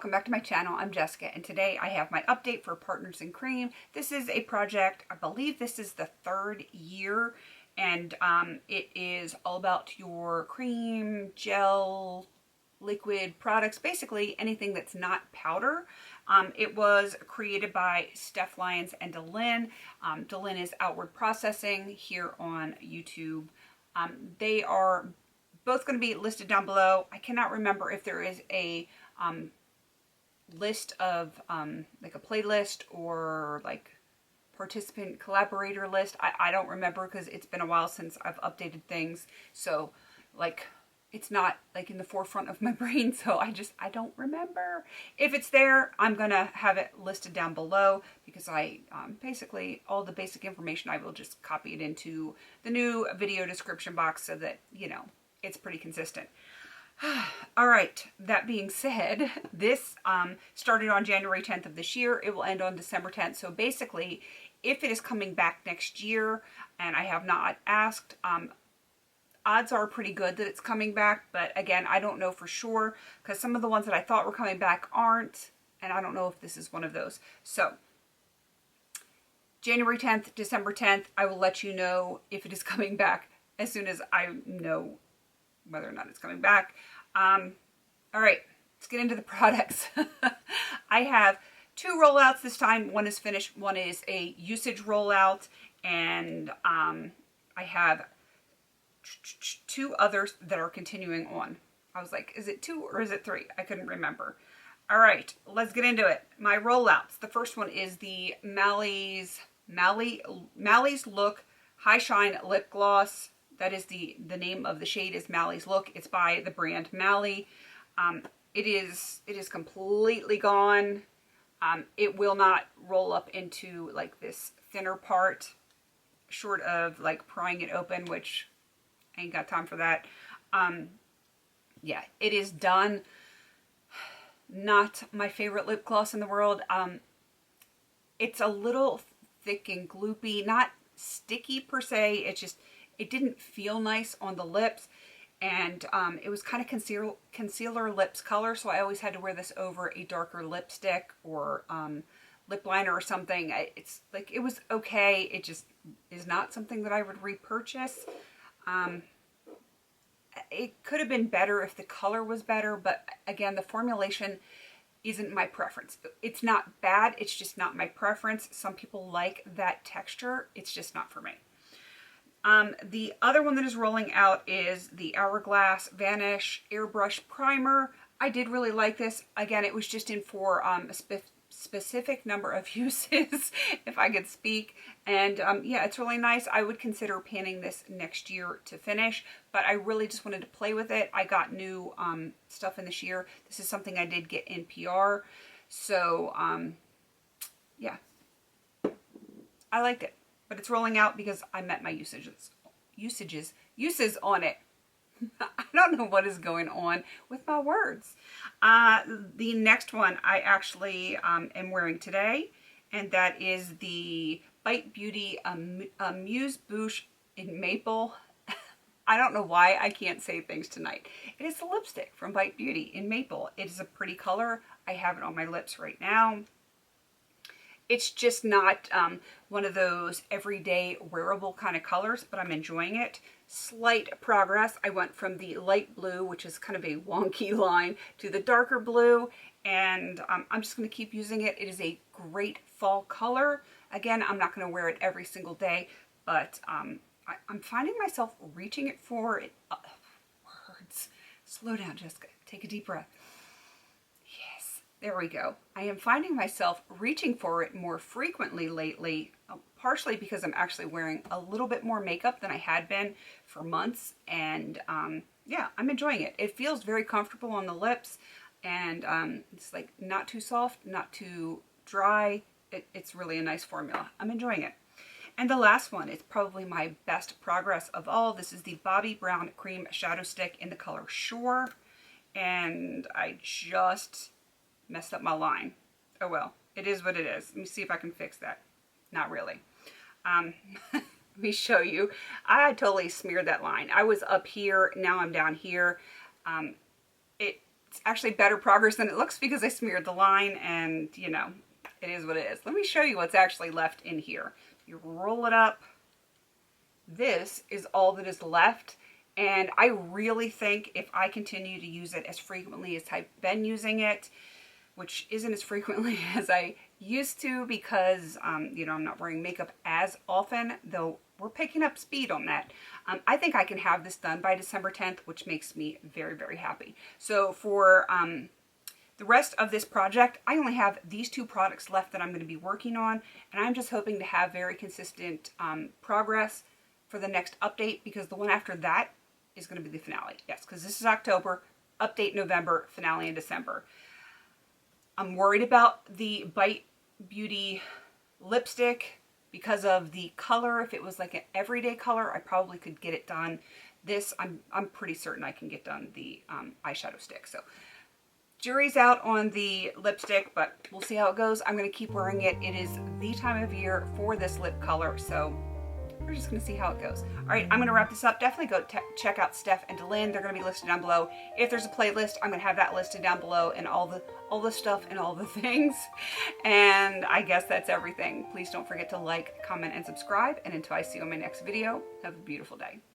welcome back to my channel. I'm Jessica, and today I have my update for Partners in Cream. This is a project, I believe this is the third year, and it is all about your cream, gel, liquid products, basically anything that's not powder. It was created by Steph Lyons and Delyn. Delyn is Outward Processing here on YouTube. They are both going to be listed down below. I cannot remember if there is a list of like a playlist or like participant collaborator list. I don't remember because it's been a while since I've updated things, so like it's not like in the forefront of my brain, so I don't remember. If it's there, I'm gonna have it listed down below because I basically all the basic information I will just copy it into the new video description box so that, you know, it's pretty consistent. All right, that being said, this started on January 10th of this year. It will end on December 10th. So basically, if it is coming back next year, and I have not asked, odds are pretty good that it's coming back. But again, I don't know for sure because some of the ones that I thought were coming back aren't, and I don't know if this is one of those. So January 10th, December 10th, I will let you know if it is coming back as soon as I know whether or not it's coming back. All right, let's get into the products. I have two rollouts this time. One is finished, one is a usage rollout, and I have two others that are continuing on. I was like, is it two or is it three? I couldn't remember. All right, let's get into it. My rollouts. The first one is the Mally's Look High Shine Lip Gloss. That is the name of the shade is Mally's Look. It's by the brand Mally. It is completely gone. It will not roll up into like this thinner part, short of like prying it open, which I ain't got time for that. Yeah, it is done. Not my favorite lip gloss in the world. It's a little thick and gloopy, not sticky per se. It's just, it didn't feel nice on the lips, and it was kind of concealer lips color, so I always had to wear this over a darker lipstick or lip liner or something. It's like, it was okay. It just is not something that I would repurchase. It could have been better if the color was better, but again, the formulation isn't my preference. It's not bad, it's just not my preference. Some people like that texture. It's just not for me. The other one that is rolling out is the Hourglass Vanish Airbrush Primer. I did really like this. Again, it was just in for a specific number of uses, if I could speak. And yeah, it's really nice. I would consider panning this next year to finish, but I really just wanted to play with it. I got new stuff in this year. This is something I did get in PR. So yeah, I liked it. But it's rolling out because I met my uses on it. I don't know what is going on with my words. The next one I actually am wearing today, and that is the Bite Beauty Amuse Bouche in Maple. I don't know why I can't say things tonight. It is the lipstick from Bite Beauty in Maple. It is a pretty color. I have it on my lips right now. It's just not one of those everyday wearable kind of colors, but I'm enjoying it. Slight progress. I went from the light blue, which is kind of a wonky line, to the darker blue, and I'm just going to keep using it. It is a great fall color. Again, I'm not going to wear it every single day, but I'm finding myself reaching it for it. Words. Slow down, Jessica. Take a deep breath. There we go. I am finding myself reaching for it more frequently lately, partially because I'm actually wearing a little bit more makeup than I had been for months. And yeah, I'm enjoying it. It feels very comfortable on the lips, and it's like not too soft, not too dry. It's really a nice formula. I'm enjoying it. And the last one is probably my best progress of all. This is the Bobbi Brown Cream Shadow Stick in the color Shore. And I just messed up my line. Oh well, it is what it is. Let me see if I can fix that. Not really. Let me show you. I totally smeared that line. I was up here, now I'm down here. It It's actually better progress than it looks because I smeared the line, and you know, it is what it is. Let me show you what's actually left in here. You roll it up. This is all that is left. And I really think if I continue to use it as frequently as I've been using it, which isn't as frequently as I used to because, you know, I'm not wearing makeup as often, though we're picking up speed on that. I think I can have this done by December 10th, which makes me very, very happy. So for the rest of this project, I only have these two products left that I'm going to be working on, and I'm just hoping to have very consistent progress for the next update, because the one after that is going to be the finale. Yes, because this is October, update November, finale in December. I'm worried about the Bite Beauty lipstick because of the color. If it was like an everyday color, I probably could get it done. This, I'm pretty certain I can get done the eyeshadow stick. So jury's out on the lipstick, but we'll see how it goes. I'm going to keep wearing it. It is the time of year for this lip color, so we're just going to see how it goes. All right, I'm going to wrap this up. Definitely go check out Steph and Delynn. They're going to be listed down below. If there's a playlist, I'm going to have that listed down below, and all the stuff and all the things. And I guess that's everything. Please don't forget to like, comment, and subscribe. And until I see you in my next video, have a beautiful day.